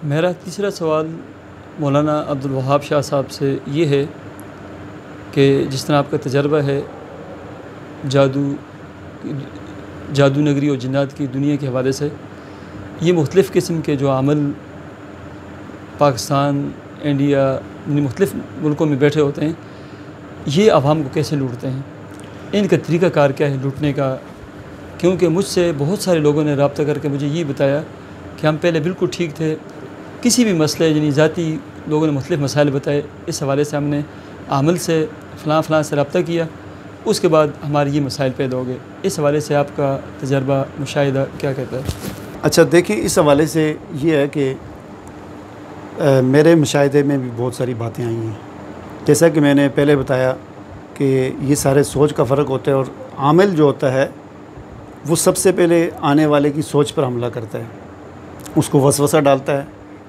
میرا تیسرا سوال مولانا عبدالوہاب شاہ صاحب سے یہ ہے کہ جس طرح آپ کا تجربہ ہے جادو نگری اور جنات کی دنیا کے حوالے سے، یہ مختلف قسم کے جو عمل پاکستان، انڈیا، یعنی مختلف ملکوں میں بیٹھے ہوتے ہیں، یہ عوام کو کیسے لوٹتے ہیں؟ ان کا طریقہ کار کیا ہے لوٹنے کا؟ کیونکہ مجھ سے بہت سارے لوگوں نے رابطہ کر کے مجھے یہ بتایا کہ ہم پہلے بالکل ٹھیک تھے، کسی بھی مسئلے یعنی ذاتی لوگوں نے مختلف مسائل بتائے، اس حوالے سے ہم نے عامل سے فلاں سے رابطہ کیا، اس کے بعد ہمارے یہ مسائل پیدا ہو گئے۔ اس حوالے سے آپ کا تجربہ، مشاہدہ کیا کہتا ہے؟ اچھا دیکھیں، اس حوالے سے یہ ہے کہ میرے مشاہدے میں بھی بہت ساری باتیں آئی ہیں، جیسا کہ میں نے پہلے بتایا کہ یہ سارے سوچ کا فرق ہوتا ہے، اور عامل جو ہوتا ہے وہ سب سے پہلے آنے والے کی سوچ پر حملہ کرتا ہے، اس کو وسوسہ ڈالتا ہے۔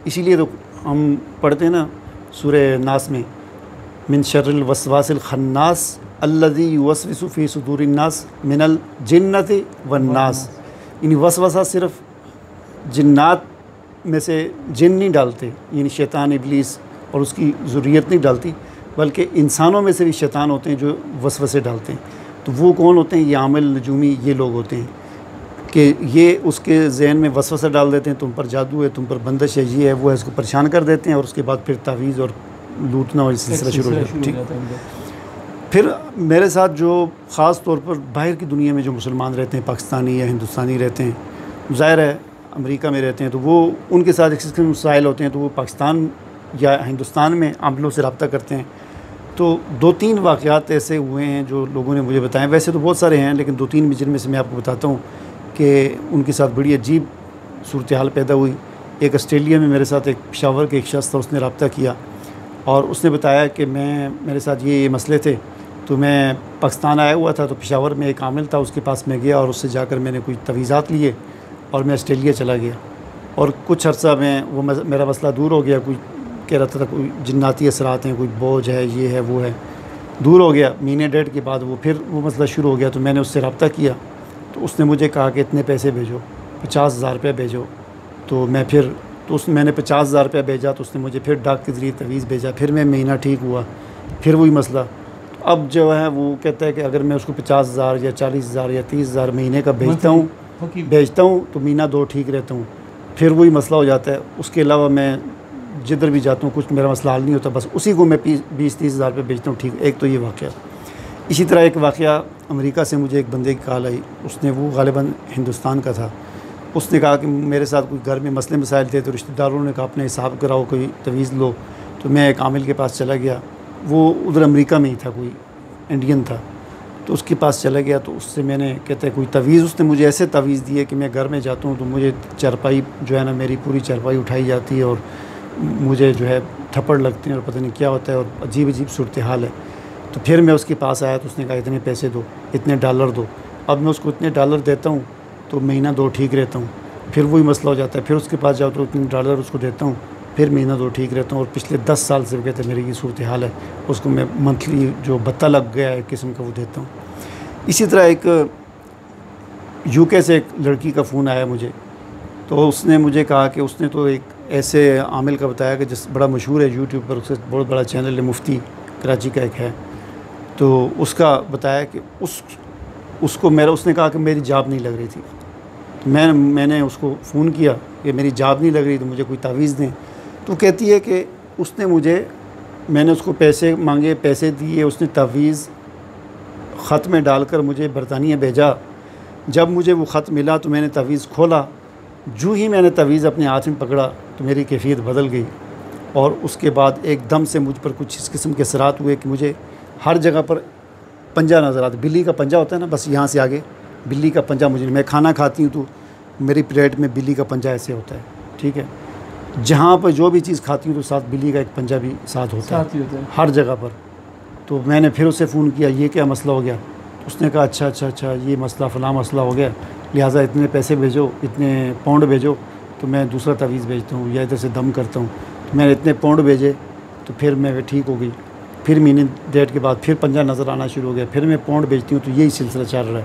اسی لیے تو ہم پڑھتے ہیں نا سورہ ناس میں، من شر الوسواس الخناس الذی یوسوس فی صدور الناس من الجنۃ والناس، یعنی وسوسہ صرف جنات میں سے جن نہیں ڈالتے، یعنی شیطان ابلیس اور اس کی ذریت نہیں ڈالتی، بلکہ انسانوں میں سے بھی شیطان ہوتے ہیں جو وسوسے ڈالتے ہیں۔ تو وہ کون ہوتے ہیں؟ یہ عامل نجومی یہ لوگ ہوتے ہیں کہ یہ اس کے ذہن میں وسوسہ ڈال دیتے ہیں، تم پر جادو ہے، تم پر بندش ہے، یہ ہے وہ ہے، اس کو پریشان کر دیتے ہیں، اور اس کے بعد پھر تعویذ اور لوٹنا اور سلسلہ شروع ہو جاتا ہے۔ پھر میرے ساتھ جو خاص طور پر باہر کی دنیا میں جو مسلمان رہتے ہیں، پاکستانی یا ہندوستانی رہتے ہیں، ظاہر ہے امریکہ میں رہتے ہیں، تو وہ ان کے ساتھ ایک قسم کے مسائل ہوتے ہیں، تو وہ پاکستان یا ہندوستان میں عاملوں سے رابطہ کرتے ہیں۔ تو 2-3 واقعات ایسے ہوئے ہیں جو لوگوں نے مجھے بتائے، ویسے تو بہت سارے ہیں لیکن 2-3 جن میں سے میں آپ کو بتاتا ہوں کہ ان کے ساتھ بڑی عجیب صورتحال پیدا ہوئی۔ ایک آسٹریلیا میں میرے ساتھ ایک پشاور کے ایک شخص تھا، اس نے رابطہ کیا اور اس نے بتایا کہ میرے ساتھ یہ مسئلے تھے، تو میں پاکستان آیا ہوا تھا، تو پشاور میں ایک عامل تھا، اس کے پاس میں گیا اور اس سے جا کر میں نے کوئی تویزات لیے اور میں آسٹریلیا چلا گیا، اور کچھ عرصہ میں وہ میرا مسئلہ دور ہو گیا۔ کوئی کہہ رہا تھا کوئی جناتی اثرات ہیں، کوئی بوجھ ہے، یہ ہے وہ ہے، دور ہو گیا۔ مہینے ڈیڑھ کے بعد وہ مسئلہ شروع ہو گیا، تو میں نے اس سے رابطہ کیا، تو اس نے مجھے کہا کہ اتنے پیسے بھیجو، 50,000 روپے بھیجو۔ تو میں نے 50,000 روپے بھیجا، تو اس نے مجھے پھر ڈاک کے ذریعے تویز بھیجا، پھر میں مہینہ ٹھیک ہوا، پھر وہی مسئلہ۔ اب جو ہے وہ کہتا ہے کہ اگر میں اس کو 50,000 یا 40,000 یا 30,000 مہینے کا بھیجتا ہوں تو مہینہ 2 ٹھیک رہتا ہوں، پھر وہی مسئلہ ہو جاتا ہے۔ اس کے علاوہ میں جدھر بھی جاتا ہوں کچھ میرا مسئلہ حل نہیں ہوتا، بس اسی کو میں 20-30,000 روپے بیچتا ہوں، ٹھیک۔ ایک تو یہ واقعہ۔ اسی طرح ایک واقعہ امریکہ سے مجھے ایک بندے کی کال آئی، وہ غالباً ہندوستان کا تھا۔ اس نے کہا کہ میرے ساتھ کوئی گھر میں مسئلے مسائل تھے، تو رشتہ داروں نے کہا اپنے حساب کراؤ، کوئی تویز لو۔ تو میں ایک عامل کے پاس چلا گیا، وہ ادھر امریکہ میں ہی تھا، کوئی انڈین تھا، تو اس کے پاس چلا گیا، تو اس سے میں نے کہتا ہے کوئی تویز، اس نے مجھے ایسے تویز دی ہے کہ میں گھر میں جاتا ہوں تو مجھے چارپائی جو ہے نا، میری پوری چارپائی اٹھائی جاتی ہے اور مجھے جو ہے تھپڑ لگتے ہیں اور پتہ نہیں کیا ہوتا ہے، اور عجیب صورتحال ہے۔ تو پھر میں اس کے پاس آیا، تو اس نے کہا اتنے پیسے دو، اتنے ڈالر دو۔ اب میں اس کو اتنے ڈالر دیتا ہوں تو مہینہ 2 ٹھیک رہتا ہوں، پھر وہی مسئلہ ہو جاتا ہے، پھر اس کے پاس جاؤ تو اتنے ڈالر اس کو دیتا ہوں، پھر مہینہ 2 ٹھیک رہتا ہوں، اور پچھلے 10 سال سے وہ کہتے ہیں میری یہ صورتحال ہے، اس کو میں منتھلی جو بتہ لگ گیا ہے ایک قسم کا وہ دیتا ہوں۔ اسی طرح ایک UK سے ایک لڑکی کا فون آیا مجھے، تو اس نے مجھے کہا کہ اس نے تو ایک ایسے عامل کا بتایا کہ جس بڑا مشہور ہے YouTube پر، اس سے بہت بڑا چینل ہے، مفتی کراچی کا ایک ہے، تو اس کا بتایا کہ اس نے کہا کہ میری جاب نہیں لگ رہی تھی۔ میں نے اس کو فون کیا کہ میری جاب نہیں لگ رہی، تو مجھے کوئی تعویذ دیں۔ تو کہتی ہے کہ میں نے اس کو پیسے مانگے، پیسے دیے، اس نے تعویذ خط میں ڈال کر مجھے برطانیہ بھیجا۔ جب مجھے وہ خط ملا تو میں نے تعویذ کھولا، جو ہی میں نے تعویذ اپنے ہاتھ میں پکڑا تو میری کیفیت بدل گئی، اور اس کے بعد ایک دم سے مجھ پر کچھ اس قسم کے اثرات ہوئے کہ مجھے ہر جگہ پر پنجہ نظر آتا، بلی کا پنجہ ہوتا ہے نا، بس یہاں سے آگے بلی کا پنجہ مجھے، میں کھانا کھاتی ہوں تو میری پلیٹ میں بلی کا پنجہ ایسے ہوتا ہے، ٹھیک ہے، جہاں پر جو بھی چیز کھاتی ہوں تو ساتھ بلی کا ایک پنجہ بھی ساتھ ہوتا ہے ہر جگہ پر۔ تو میں نے پھر اسے فون کیا، یہ کیا مسئلہ ہو گیا؟ اس نے کہا اچھا یہ مسئلہ فلاں مسئلہ ہو گیا، لہٰذا اتنے پیسے بھیجو، اتنے پاؤنڈ بھیجو، تو میں دوسرا تعویذ بھیجتا ہوں یا ادھر سے دم کرتا ہوں۔ تو میں نے اتنے پاؤنڈ بھیجے، تو پھر میں ٹھیک ہو گئی۔ پھر مہینے ڈیڑھ کے بعد پھر پنجہ نظر آنا شروع ہو گیا، پھر میں پاؤنڈ بیچتی ہوں، تو یہی سلسلہ چل رہا ہے،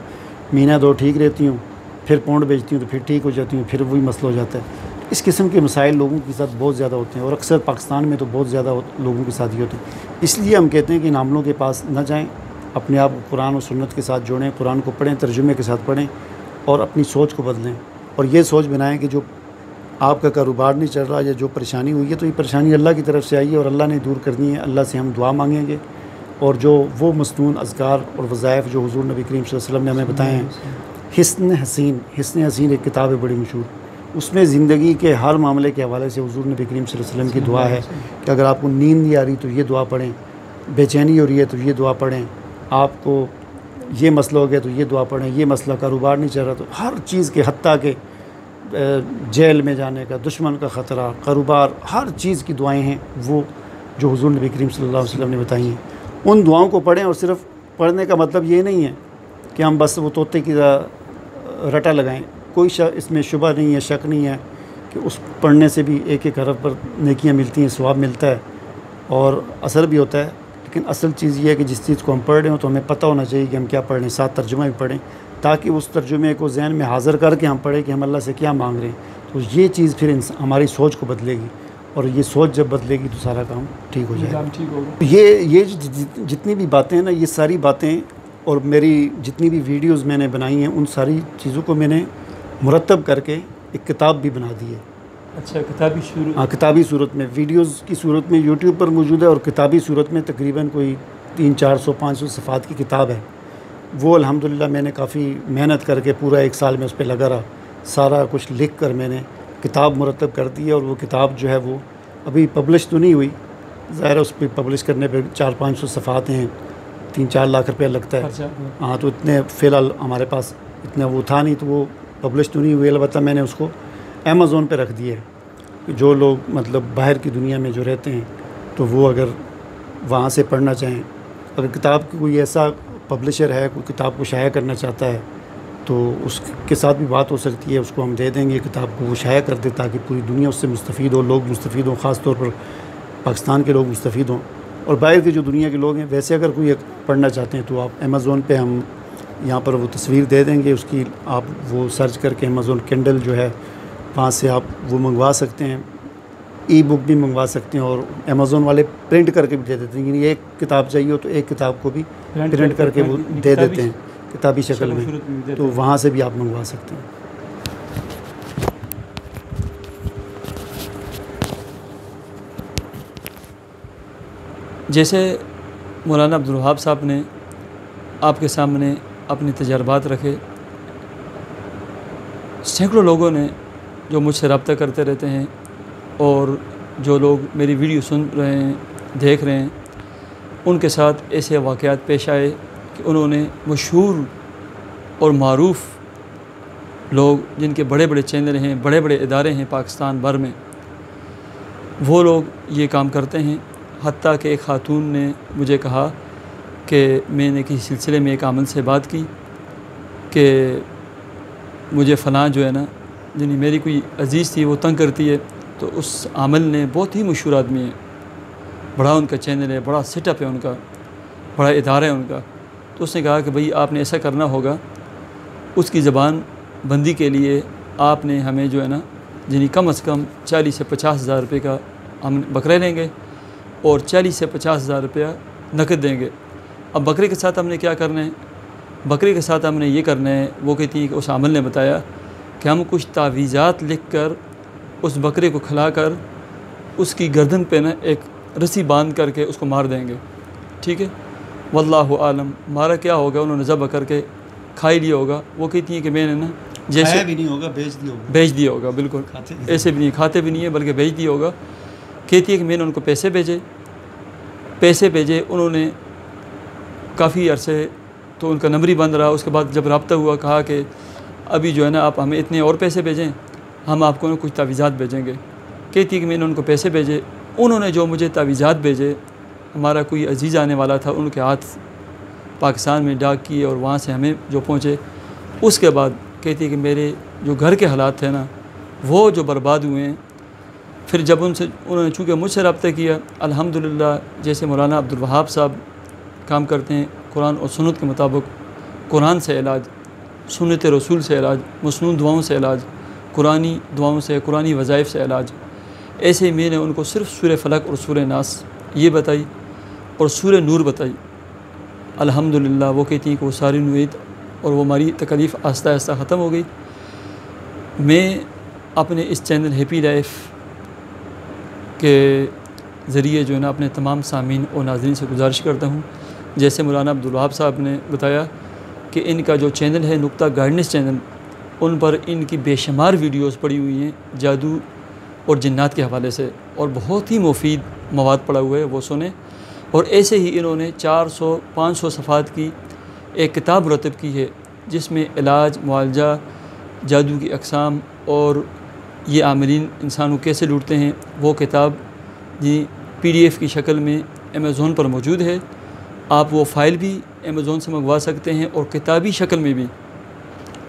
مہینہ 2 ٹھیک رہتی ہوں، پھر پاؤنڈ بیچتی ہوں تو پھر ٹھیک ہو جاتی ہوں، پھر وہی مسئلہ ہو جاتا ہے۔ اس قسم کے مسائل لوگوں کے ساتھ بہت زیادہ ہوتے ہیں، اور اکثر پاکستان میں تو بہت زیادہ لوگوں کے ساتھ یہ ہوتے ہیں۔ اس لیے ہم کہتے ہیں کہ ان عاملوں کے پاس نہ جائیں، اپنے آپ کو قرآن و سنت کے ساتھ جوڑیں، قرآن کو پڑھیں، ترجمے کے ساتھ پڑھیں، اور اپنی سوچ کو بدلیں، اور یہ سوچ بنائیں کہ جو آپ کا کاروبار نہیں چل رہا یا جو پریشانی ہوئی ہے تو یہ پریشانی اللہ کی طرف سے آئی ہے اور اللہ نے دور کرنی ہے۔ اللہ سے ہم دعا مانگیں گے، اور جو وہ مصنون اذکار اور وظائف جو حضور نبی کریم صلی اللہ علیہ وسلم نے ہمیں بتائے ہیں، حسن حسین ایک کتاب ہے بڑی مشہور، اس میں زندگی کے ہر معاملے کے حوالے سے حضور نبی کریم صلی اللہ علیہ وسلم کی دعا ہے کہ اگر آپ کو نیند نہیں آ رہی تو یہ دعا پڑھیں، بے چینی ہو رہی ہے تو یہ دعا پڑھیں، آپ کو یہ مسئلہ ہو گیا تو یہ دعا پڑھیں، یہ مسئلہ کاروبار نہیں چل رہا تو ہر چیز کے، حتیٰ کہ جیل میں جانے کا، دشمن کا خطرہ، کاروبار، ہر چیز کی دعائیں ہیں وہ جو حضور نبی کریم صلی اللہ علیہ وسلم نے بتائی ہیں۔ ان دعاؤں کو پڑھیں، اور صرف پڑھنے کا مطلب یہ نہیں ہے کہ ہم بس وہ طوطے کی رٹا لگائیں، کوئی اس میں شبہ نہیں ہے، شک نہیں ہے کہ اس پڑھنے سے بھی ایک ایک حرف پر نیکیاں ملتی ہیں، ثواب ملتا ہے اور اثر بھی ہوتا ہے، لیکن اصل چیز یہ ہے کہ جس چیز کو ہم پڑھ رہے ہوں تو ہمیں پتہ ہونا چاہیے کہ ہم کیا پڑھ رہے ہیں، ساتھ ترجمہ بھی پڑھیں تاکہ اس ترجمے کو ذہن میں حاضر کر کے ہم پڑھیں کہ ہم اللہ سے کیا مانگ رہے ہیں، تو یہ چیز پھر ہماری سوچ کو بدلے گی، اور یہ سوچ جب بدلے گی تو سارا کام ٹھیک ہو جائے گا۔ یہ جتنی بھی باتیں ہیں نا، یہ ساری باتیں اور میری جتنی بھی ویڈیوز میں نے بنائی ہیں ان ساری چیزوں کو میں نے مرتب کر کے ایک کتاب بھی بنا دی ہے۔ اچھا، کتابی صورت؟ ہاں، کتابی صورت میں، ویڈیوز کی صورت میں یوٹیوب پر موجود ہے، اور کتابی صورت میں تقریباً کوئی 300-400-500 صفحات کی کتاب ہے۔ وہ الحمدللہ میں نے کافی محنت کر کے پورا 1 سال میں اس پہ لگا رہا، سارا کچھ لکھ کر میں نے کتاب مرتب کر دی ہے، اور وہ کتاب جو ہے وہ ابھی پبلش تو نہیں ہوئی، ظاہر ہے اس پہ پبلش کرنے پہ 400-500 صفحات ہیں، 3-4 لاکھ روپیہ لگتا ہے۔ ہاں، تو اتنے فی الحال ہمارے پاس اتنا وہ تھا نہیں، تو وہ پبلش تو نہیں ہوئی، البتہ میں نے اس کو امیزون پہ رکھ دیا ہے کہ جو لوگ مطلب باہر کی دنیا میں جو رہتے ہیں تو وہ اگر وہاں سے پڑھنا چاہیں، اگر کتاب کی کوئی ایسا پبلشر ہے، کوئی کتاب کو شائع کرنا چاہتا ہے تو اس کے ساتھ بھی بات ہو سکتی ہے، اس کو ہم دے دیں گے کتاب کو، وہ شائع کر دے تاکہ پوری دنیا اس سے مستفید ہو، لوگ مستفید ہوں، خاص طور پر پاکستان کے لوگ مستفید ہوں، اور باہر کی جو دنیا کے لوگ ہیں ویسے اگر کوئی پڑھنا چاہتے ہیں تو آپ امیزون پہ ہم یہاں پر وہ تصویر دے دیں گے، اس کی آپ وہ سرچ کر کے امیزون کینڈل جو ہے وہاں سے آپ وہ منگوا سکتے ہیں، ای بک بھی منگوا سکتے ہیں، اور امیزون والے پرنٹ کر کے بھی دے دیتے ہیں، یعنی ایک کتاب چاہیے ہو تو ایک کتاب کو بھی پرنٹ کر کے وہ دے دیتے ہیں کتابی شکل میں، تو وہاں سے بھی آپ منگوا سکتے ہیں۔ جیسے مولانا عبدالوہاب صاحب نے آپ کے سامنے اپنے تجربات رکھے، سینکڑوں لوگوں نے جو مجھ سے رابطہ کرتے رہتے ہیں، اور جو لوگ میری ویڈیو سن رہے ہیں، دیکھ رہے ہیں، ان کے ساتھ ایسے واقعات پیش آئے کہ انہوں نے مشہور اور معروف لوگ جن کے بڑے بڑے چینل ہیں، بڑے بڑے ادارے ہیں پاکستان بھر میں، وہ لوگ یہ کام کرتے ہیں۔ حتیٰ کہ ایک خاتون نے مجھے کہا کہ میں نے کسی سلسلے میں ایک عامل سے بات کی کہ مجھے فلاں جو ہے نا، یعنی میری کوئی عزیز تھی وہ تنگ کرتی ہے، تو اس عامل نے، بہت ہی مشہور آدمی ہے، بڑا ان کا چینل ہے، بڑا سیٹ اپ ہے ان کا، بڑا ادارہ ہے ان کا، تو اس نے کہا کہ بھئی آپ نے ایسا کرنا ہوگا، اس کی زبان بندی کے لیے آپ نے ہمیں جو ہے نا، یعنی کم از کم 40 سے 50 ہزار روپے کا ہم بکرے لیں گے اور 40 سے 50 ہزار روپیہ نقد دیں گے۔ اب بکرے کے ساتھ ہم نے کیا کرنا ہے؟ بکرے کے ساتھ ہم نے یہ کرنا ہے، وہ کہتی ہیں کہ اس عامل نے بتایا کہ ہم کچھ تعویذات لکھ کر اس بکرے کو کھلا کر اس کی گردن پہ نا ایک رسی باندھ کر کے اس کو مار دیں گے، ٹھیک ہے؟ واللہ عالم مارا کیا ہوگا، انہوں نے ذبح کر کے کھائی لیا ہوگا۔ وہ کہتی ہیں کہ میں نے نا جیسے بھی نہیں ہوگا، بیچ دیا ہوگا، بالکل ایسے بھی نہیں، کھاتے بھی نہیں ہے بلکہ بیچ دیا ہوگا۔ کہتی ہے کہ میں نے ان کو پیسے بھیجے، انہوں نے کافی عرصے تو ان کا نمبر ہی بند رہا۔ اس کے بعد جب رابطہ ہوا، کہا کہ ابھی جو ہے نا آپ ہمیں اتنے اور پیسے بھیجیں، ہم آپ کو کچھ تعویذات بھیجیں گے۔ کہتی ہے کہ میں نے ان کو پیسے بھیجے، انہوں نے جو مجھے تعویذات بھیجے، ہمارا کوئی عزیز آنے والا تھا، ان کے ہاتھ پاکستان میں ڈاک کیے اور وہاں سے ہمیں جو پہنچے، اس کے بعد کہتی ہے کہ میرے جو گھر کے حالات تھے نا وہ جو برباد ہوئے ہیں۔ پھر جب انہوں نے چونکہ مجھ سے رابطہ کیا، الحمدللہ جیسے مولانا عبدالوہاب صاحب کام کرتے ہیں قرآن اور سنت کے مطابق، قرآن سے علاج، سنت رسول سے علاج، مسنون دعاؤں سے علاج، قرآنی دعاؤں سے، قرآنی وظائف سے علاج۔ ایسے ہی میں نے ان کو صرف سورہ فلق اور سورہ ناس یہ بتائی اور سورہ نور بتائی۔ الحمدللہ وہ کہتی ہیں کہ وہ ساری نوید اور وہ ہماری تکلیف آہستہ آہستہ ختم ہو گئی۔ میں اپنے اس چینل ہیپی لائف کے ذریعے جو ہے نا اپنے تمام سامعین اور ناظرین سے گزارش کرتا ہوں، جیسے مولانا عبدالوہاب صاحب نے بتایا کہ ان کا جو چینل ہے نقطہ گائیڈنس چینل، ان پر ان کی بے شمار ویڈیوز پڑی ہوئی ہیں جادو اور جنات کے حوالے سے، اور بہت ہی مفید مواد پڑا ہوا ہے، وہ سنیں۔ اور ایسے ہی انہوں نے 400-500 صفحات کی ایک کتاب مرتب کی ہے جس میں علاج، معالجہ، جادو کی اقسام اور یہ عاملین انسانوں کیسے لوٹتے ہیں، وہ کتاب PDF کی شکل میں امیزون پر موجود ہے۔ آپ وہ فائل بھی امیزون سے منگوا سکتے ہیں اور کتابی شکل میں بھی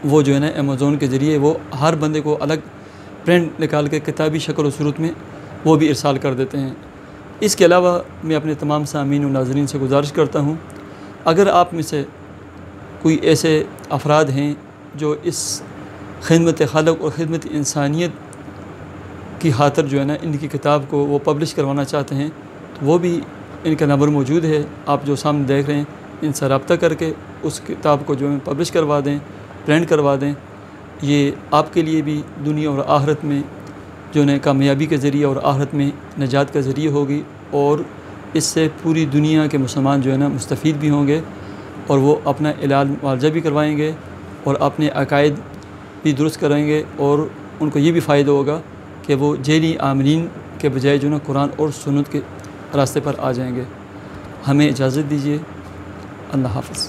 وہ جو ہے نا امیزون کے ذریعے وہ ہر بندے کو الگ پرنٹ نکال کے کتابی شکل و صورت میں وہ بھی ارسال کر دیتے ہیں۔ اس کے علاوہ میں اپنے تمام سامعین و ناظرین سے گزارش کرتا ہوں، اگر آپ میں سے کوئی ایسے افراد ہیں جو اس خدمت خلق اور خدمت انسانیت کی خاطر جو ہے نا ان کی کتاب کو وہ پبلش کروانا چاہتے ہیں، تو وہ بھی ان کا نمبر موجود ہے، آپ جو سامنے دیکھ رہے ہیں، ان سے رابطہ کر کے اس کتاب کو جو ہے پبلش کروا دیں، پرنٹ کروا دیں۔ یہ آپ کے لیے بھی دنیا اور آخرت میں جو ہے کامیابی کے ذریعے اور آخرت میں نجات کا ذریعہ ہوگی، اور اس سے پوری دنیا کے مسلمان جو ہے نا مستفید بھی ہوں گے، اور وہ اپنا علاج معالجہ بھی کروائیں گے اور اپنے عقائد بھی درست کریں گے، اور ان کو یہ بھی فائدہ ہوگا کہ وہ جیلی عاملین کے بجائے جو ہے نا قرآن اور سنت کے راستے پر آ جائیں گے۔ ہمیں اجازت دیجیے، اللہ حافظ۔